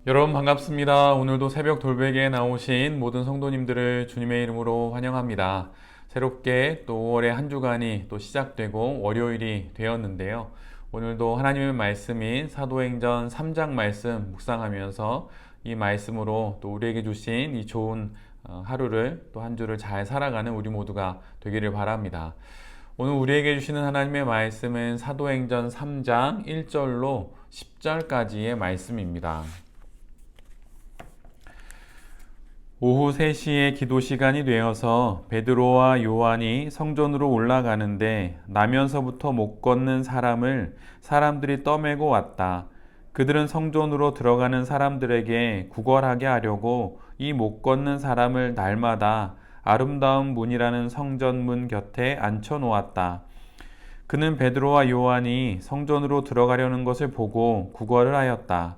여러분 반갑습니다. 오늘도 새벽 돌베개에 나오신 모든 성도님들을 주님의 이름으로 환영합니다. 새롭게 또 5월의 한 주간이 또 시작되고 월요일이 되었는데요. 오늘도 하나님의 말씀인 사도행전 3장 말씀 묵상하면서 이 말씀으로 또 우리에게 주신 이 좋은 하루를 또 한 주를 잘 살아가는 우리 모두가 되기를 바랍니다. 오늘 우리에게 주시는 하나님의 말씀은 사도행전 3장 1절로 10절까지의 말씀입니다. 오후 3시에 기도 시간이 되어서 베드로와 요한이 성전으로 올라가는데 나면서부터 못 걷는 사람을 사람들이 떠매고 왔다. 그들은 성전으로 들어가는 사람들에게 구걸하게 하려고 이 못 걷는 사람을 날마다 아름다운 문이라는 성전문 곁에 앉혀 놓았다. 그는 베드로와 요한이 성전으로 들어가려는 것을 보고 구걸을 하였다.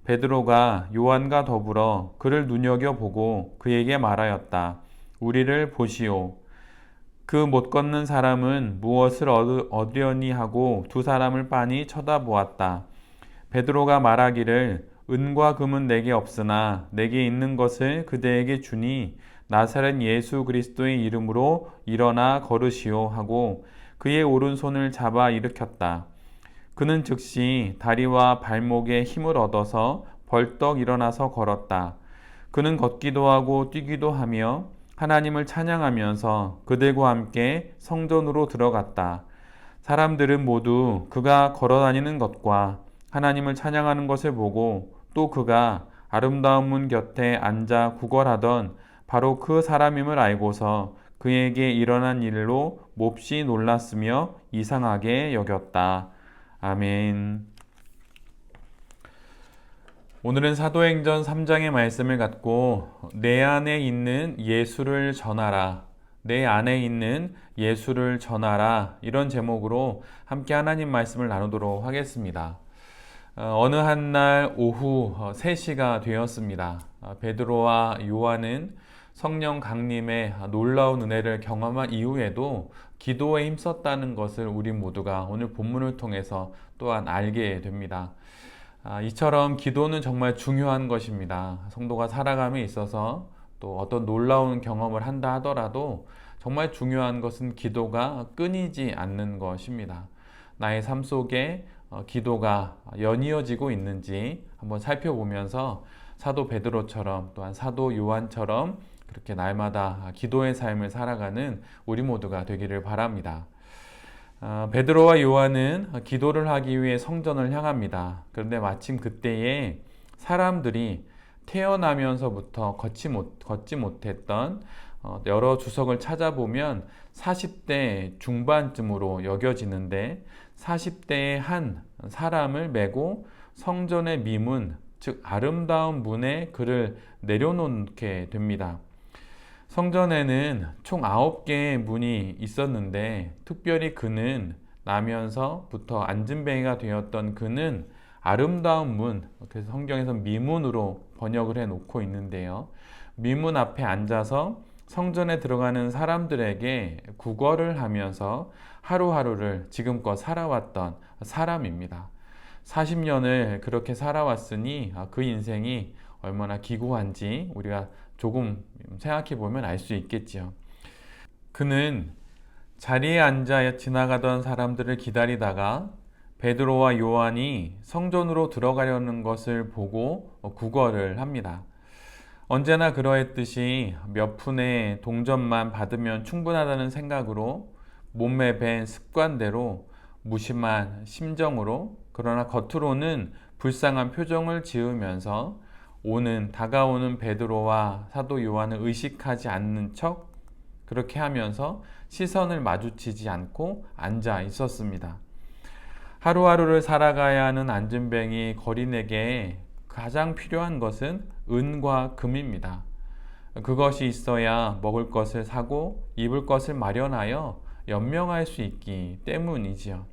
베드로가 요한과 더불어 그를 눈여겨보고 그에게 말하였다. 우리를 보시오. 그 못 걷는 사람은 무엇을 얻으려니 하고 두 사람을 빤히 쳐다보았다. 베드로가 말하기를 은과 금은 내게 없으나 내게 있는 것을 그대에게 주니 나사렛 예수 그리스도의 이름으로 일어나 걸으시오 하고 그의 오른손을 잡아 일으켰다. 그는 즉시 다리와 발목에 힘을 얻어서 벌떡 일어나서 걸었다. 그는 걷기도 하고 뛰기도 하며 하나님을 찬양하면서 그들과 함께 성전으로 들어갔다. 사람들은 모두 그가 걸어다니는 것과 하나님을 찬양하는 것을 보고 또 그가 아름다운 문 곁에 앉아 구걸하던 바로 그 사람임을 알고서 그에게 일어난 일로 몹시 놀랐으며 이상하게 여겼다. 아멘. 오늘은 사도행전 3장의 말씀을 갖고 내 안에 있는 예수를 전하라. 내 안에 있는 예수를 전하라. 이런 제목으로 함께 하나님 말씀을 나누도록 하겠습니다. 어느 한 날 오후 3시가 되었습니다. 베드로와 요한은 성령 강림의 놀라운 은혜를 경험한 이후에도 기도에 힘썼다는 것을 우리 모두가 오늘 본문을 통해서 또한 알게 됩니다. 이처럼 기도는 정말 중요한 것입니다. 성도가 살아감에 있어서 또 어떤 놀라운 경험을 한다 하더라도 정말 중요한 것은 기도가 끊이지 않는 것입니다. 나의 삶 속에 기도가 연이어지고 있는지 한번 살펴보면서 사도 베드로처럼 또한 사도 요한처럼 그렇게 날마다 기도의 삶을 살아가는 우리 모두가 되기를 바랍니다. 베드로와 요한은 기도를 하기 위해 성전을 향합니다. 그런데 마침 그때에 사람들이 태어나면서부터 걷지 못했던 여러 주석을 찾아보면 40대 중반쯤으로 여겨지는데 40대의 한 사람을 메고 성전의 미문, 즉 아름다운 문에 그를 내려놓게 됩니다. 성전에는 총 9개의 문이 있었는데 특별히 그는 나면서부터 앉은뱅이가 되었던 그는 아름다운 문, 그래서 성경에서 미문으로 번역을 해 놓고 있는데요. 미문 앞에 앉아서 성전에 들어가는 사람들에게 구걸을 하면서 하루하루를 지금껏 살아왔던 사람입니다. 40년을 그렇게 살아왔으니 그 인생이 얼마나 기구한지 우리가 조금 생각해 보면 알 수 있겠지요. 그는 자리에 앉아 지나가던 사람들을 기다리다가 베드로와 요한이 성전으로 들어가려는 것을 보고 구걸을 합니다. 언제나 그러했듯이 몇 푼의 동전만 받으면 충분하다는 생각으로 몸에 밴 습관대로 무심한 심정으로 그러나 겉으로는 불쌍한 표정을 지으면서 다가오는 베드로와 사도 요한을 의식하지 않는 척 그렇게 하면서 시선을 마주치지 않고 앉아 있었습니다. 하루하루를 살아가야 하는 앉은뱅이 거린에게 가장 필요한 것은 은과 금입니다. 그것이 있어야 먹을 것을 사고 입을 것을 마련하여 연명할 수 있기 때문이지요.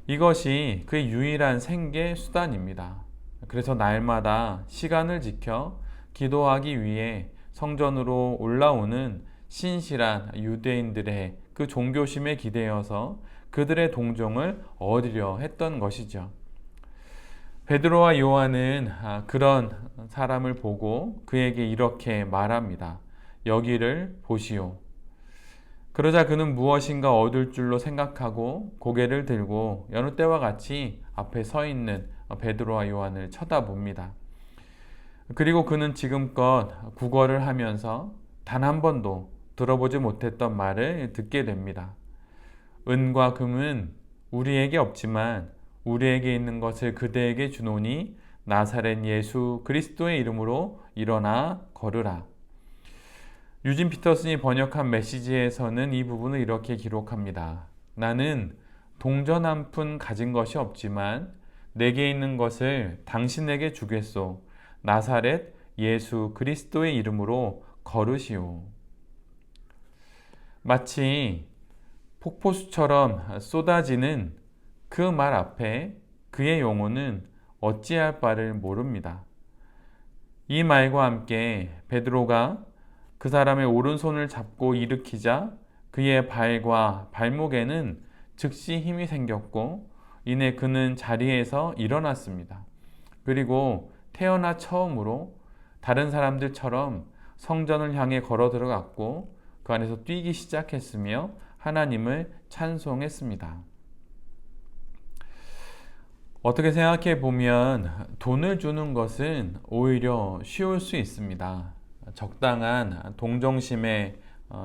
이것이 그의 유일한 생계 수단입니다. 그래서 날마다 시간을 지켜 기도하기 위해 성전으로 올라오는 신실한 유대인들의 그 종교심에 기대어서 그들의 동정을 얻으려 했던 것이죠. 베드로와 요한은 그런 사람을 보고 그에게 이렇게 말합니다. 여기를 보시오. 그러자 그는 무엇인가 얻을 줄로 생각하고 고개를 들고 여느 때와 같이 앞에 서 있는 베드로와 요한을 쳐다봅니다. 그리고 그는 지금껏 국어를 하면서 단 한 번도 들어보지 못했던 말을 듣게 됩니다. 은과 금은 우리에게 없지만 우리에게 있는 것을 그대에게 주노니 나사렛 예수 그리스도의 이름으로 일어나 걸으라. 유진 피터슨이 번역한 메시지에서는 이 부분을 이렇게 기록합니다. 나는 동전 한 푼 가진 것이 없지만 내게 있는 것을 당신에게 주겠소. 나사렛 예수 그리스도의 이름으로 걸으시오. 마치 폭포수처럼 쏟아지는 그 말 앞에 그의 영혼은 어찌할 바를 모릅니다. 이 말과 함께 베드로가 그 사람의 오른손을 잡고 일으키자 그의 발과 발목에는 즉시 힘이 생겼고 이내 그는 자리에서 일어났습니다. 그리고 태어나 처음으로 다른 사람들처럼 성전을 향해 걸어 들어갔고 그 안에서 뛰기 시작했으며 하나님을 찬송했습니다. 어떻게 생각해 보면 돈을 주는 것은 오히려 쉬울 수 있습니다. 적당한 동정심에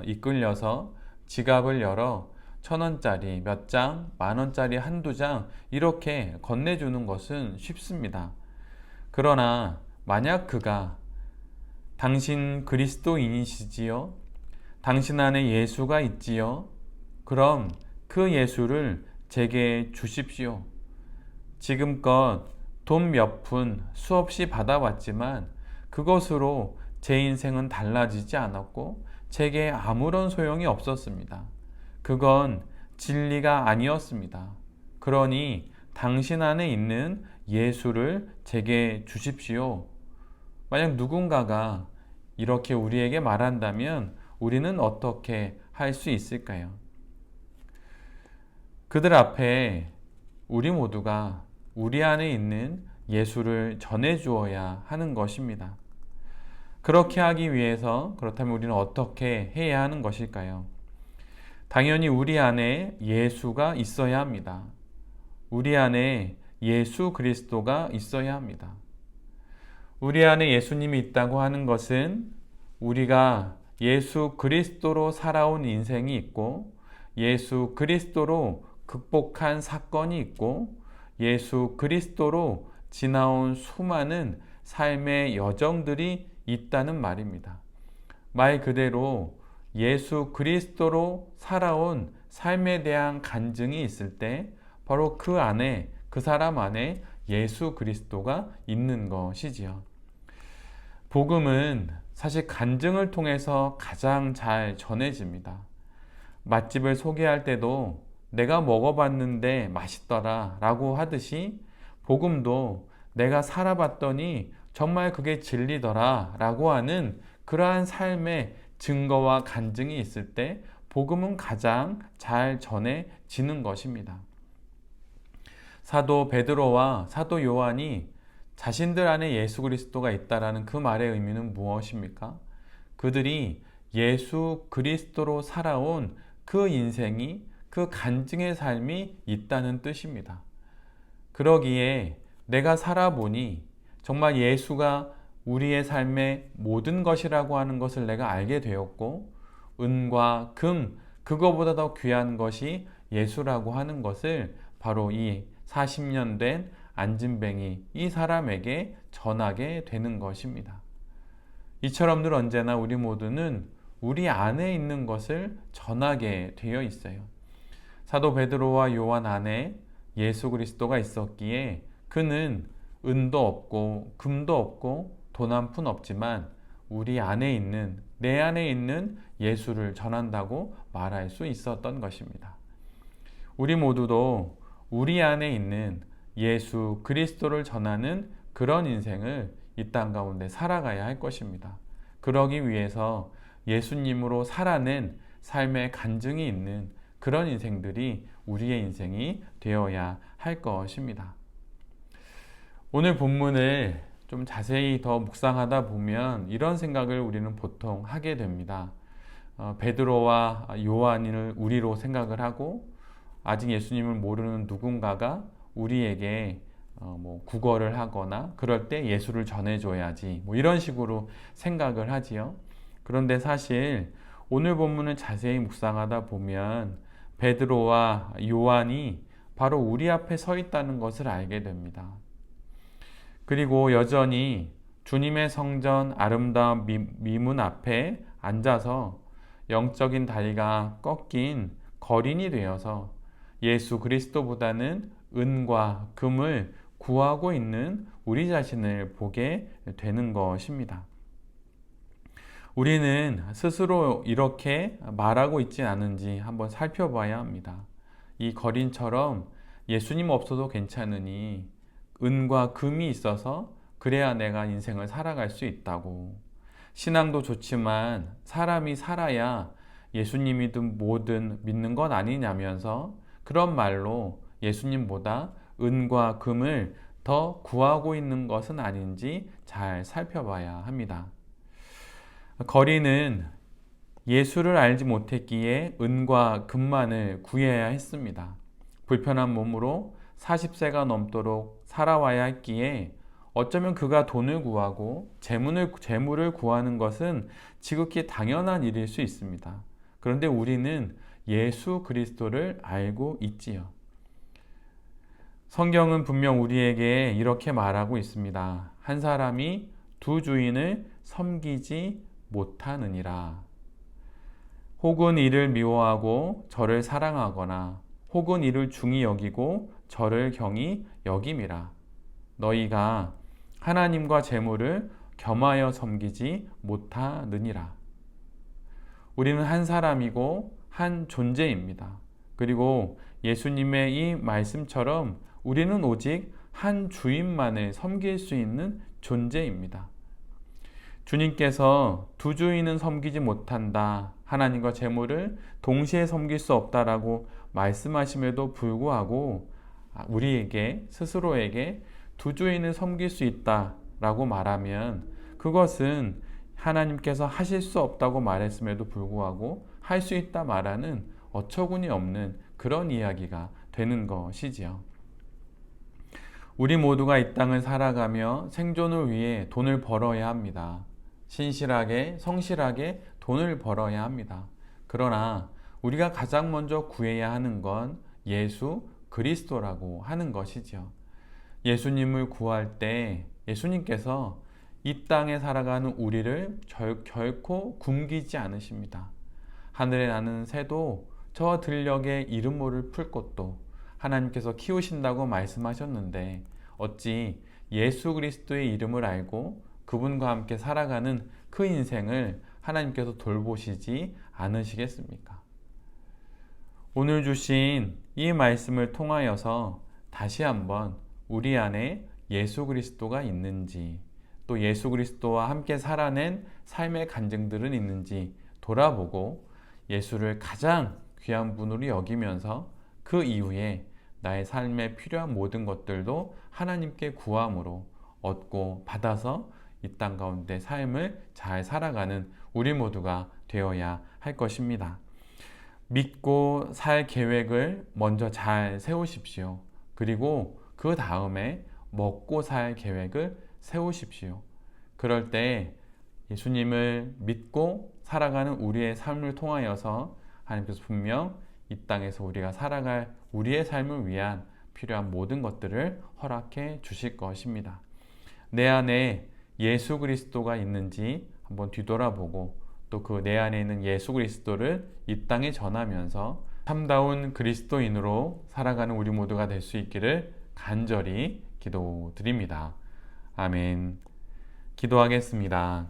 이끌려서 지갑을 열어 1,000원짜리 몇 장, 10,000원짜리 한두 장 이렇게 건네주는 것은 쉽습니다. 그러나 만약 그가 당신 그리스도인이시지요? 당신 안에 예수가 있지요? 그럼 그 예수를 제게 주십시오. 지금껏 돈 몇 푼 수없이 받아왔지만 그것으로 제 인생은 달라지지 않았고 제게 아무런 소용이 없었습니다. 그건 진리가 아니었습니다. 그러니 당신 안에 있는 예수를 제게 주십시오. 만약 누군가가 이렇게 우리에게 말한다면 우리는 어떻게 할 수 있을까요? 그들 앞에 우리 모두가 우리 안에 있는 예수를 전해 주어야 하는 것입니다. 그렇게 하기 위해서 그렇다면 우리는 어떻게 해야 하는 것일까요? 당연히 우리 안에 예수가 있어야 합니다. 우리 안에 예수 그리스도가 있어야 합니다. 우리 안에 예수님이 있다고 하는 것은 우리가 예수 그리스도로 살아온 인생이 있고 예수 그리스도로 극복한 사건이 있고 예수 그리스도로 지나온 수많은 삶의 여정들이 있다는 말입니다. 말 그대로 예수 그리스도로 살아온 삶에 대한 간증이 있을 때 바로 그 안에, 그 사람 안에 예수 그리스도가 있는 것이지요. 복음은 사실 간증을 통해서 가장 잘 전해집니다. 맛집을 소개할 때도 내가 먹어봤는데 맛있더라 라고 하듯이 복음도 내가 살아봤더니 정말 그게 진리더라 라고 하는 그러한 삶의 증거와 간증이 있을 때 복음은 가장 잘 전해지는 것입니다. 사도 베드로와 사도 요한이 자신들 안에 예수 그리스도가 있다라는 그 말의 의미는 무엇입니까? 그들이 예수 그리스도로 살아온 그 인생이 그 간증의 삶이 있다는 뜻입니다. 그러기에 내가 살아보니 정말 예수가 우리의 삶의 모든 것이라고 하는 것을 내가 알게 되었고 은과 금, 그거보다 더 귀한 것이 예수라고 하는 것을 바로 이 40년 된 안진뱅이 이 사람에게 전하게 되는 것입니다. 이처럼 늘 언제나 우리 모두는 우리 안에 있는 것을 전하게 되어 있어요. 사도 베드로와 요한 안에 예수 그리스도가 있었기에 그는 은도 없고 금도 없고 돈 한 푼 없지만 우리 안에 있는, 내 안에 있는 예수를 전한다고 말할 수 있었던 것입니다. 우리 모두도 우리 안에 있는 예수 그리스도를 전하는 그런 인생을 이 땅 가운데 살아가야 할 것입니다. 그러기 위해서 예수님으로 살아낸 삶의 간증이 있는 그런 인생들이 우리의 인생이 되어야 할 것입니다. 오늘 본문을 좀 자세히 더 묵상하다 보면 이런 생각을 우리는 보통 하게 됩니다. 베드로와 요한을 우리로 생각을 하고 아직 예수님을 모르는 누군가가 우리에게 구걸을 하거나 그럴 때 예수를 전해줘야지 이런 식으로 생각을 하지요. 그런데 사실 오늘 본문을 자세히 묵상하다 보면 베드로와 요한이 바로 우리 앞에 서 있다는 것을 알게 됩니다. 그리고 여전히 주님의 성전 아름다운 미문 앞에 앉아서 영적인 다리가 꺾인 거린이 되어서 예수 그리스도보다는 은과 금을 구하고 있는 우리 자신을 보게 되는 것입니다. 우리는 스스로 이렇게 말하고 있지 않은지 한번 살펴봐야 합니다. 이 거린처럼 예수님 없어도 괜찮으니 은과 금이 있어서 그래야 내가 인생을 살아갈 수 있다고. 신앙도 좋지만 사람이 살아야 예수님이든 뭐든 믿는 것 아니냐면서 그런 말로 예수님보다 은과 금을 더 구하고 있는 것은 아닌지 잘 살펴봐야 합니다. 거리는 예수를 알지 못했기에 은과 금만을 구해야 했습니다. 불편한 몸으로 40세가 넘도록 살아와야 했기에 어쩌면 그가 돈을 구하고 재물을 구하는 것은 지극히 당연한 일일 수 있습니다. 그런데 우리는 예수 그리스도를 알고 있지요. 성경은 분명 우리에게 이렇게 말하고 있습니다. 한 사람이 두 주인을 섬기지 못하느니라. 혹은 이를 미워하고 저를 사랑하거나 혹은 이를 중히 여기고 저를 경히 여김이라. 너희가 하나님과 재물을 겸하여 섬기지 못하느니라. 우리는 한 사람이고 한 존재입니다. 그리고 예수님의 이 말씀처럼 우리는 오직 한 주인만을 섬길 수 있는 존재입니다. 주님께서 두 주인은 섬기지 못한다. 하나님과 재물을 동시에 섬길 수 없다라고 말씀하심에도 불구하고 우리에게 스스로에게 두 주인을 섬길 수 있다라고 말하면 그것은 하나님께서 하실 수 없다고 말했음에도 불구하고 할 수 있다 말하는 어처구니 없는 그런 이야기가 되는 것이지요. 우리 모두가 이 땅을 살아가며 생존을 위해 돈을 벌어야 합니다. 신실하게, 성실하게 돈을 벌어야 합니다. 그러나 우리가 가장 먼저 구해야 하는 건 예수 그리스도라고 하는 것이죠. 예수님을 구할 때 예수님께서 이 땅에 살아가는 우리를 결코 굶기지 않으십니다. 하늘에 나는 새도 저 들녘에 이름 모를 풀꽃도 하나님께서 키우신다고 말씀하셨는데 어찌 예수 그리스도의 이름을 알고 그분과 함께 살아가는 그 인생을 하나님께서 돌보시지 않으시겠습니까? 오늘 주신 이 말씀을 통하여서 다시 한번 우리 안에 예수 그리스도가 있는지 또 예수 그리스도와 함께 살아낸 삶의 간증들은 있는지 돌아보고 예수를 가장 귀한 분으로 여기면서 그 이후에 나의 삶에 필요한 모든 것들도 하나님께 구함으로 얻고 받아서 이 땅 가운데 삶을 잘 살아가는 우리 모두가 되어야 할 것입니다. 믿고 살 계획을 먼저 잘 세우십시오. 그리고 그 다음에 먹고 살 계획을 세우십시오. 그럴 때 예수님을 믿고 살아가는 우리의 삶을 통하여서 하나님께서 분명 이 땅에서 우리가 살아갈 우리의 삶을 위한 필요한 모든 것들을 허락해 주실 것입니다. 내 안에 예수 그리스도가 있는지 한번 뒤돌아보고 또 그 내 안에 있는 예수 그리스도를 이 땅에 전하면서 참다운 그리스도인으로 살아가는 우리 모두가 될 수 있기를 간절히 기도드립니다. 아멘. 기도하겠습니다.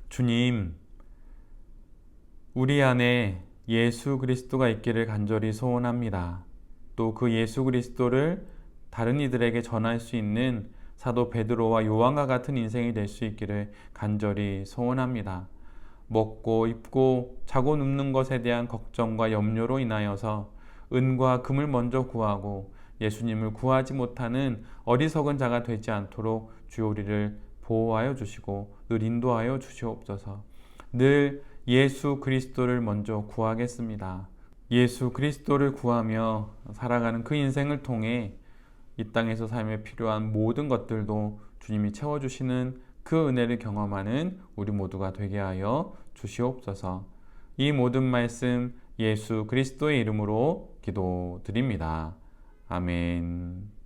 주님, 우리 안에 예수 그리스도가 있기를 간절히 소원합니다. 또 그 예수 그리스도를 다른 이들에게 전할 수 있는 사도 베드로와 요한과 같은 인생이 될 수 있기를 간절히 소원합니다. 먹고 입고 자고 눕는 것에 대한 걱정과 염려로 인하여서 은과 금을 먼저 구하고 예수님을 구하지 못하는 어리석은 자가 되지 않도록 주여 우리를 보호하여 주시고 늘 인도하여 주시옵소서. 늘 예수 그리스도를 먼저 구하겠습니다. 예수 그리스도를 구하며 살아가는 그 인생을 통해 이 땅에서 삶에 필요한 모든 것들도 주님이 채워주시는 그 은혜를 경험하는 우리 모두가 되게 하여 주시옵소서. 이 모든 말씀 예수 그리스도의 이름으로 기도드립니다. 아멘.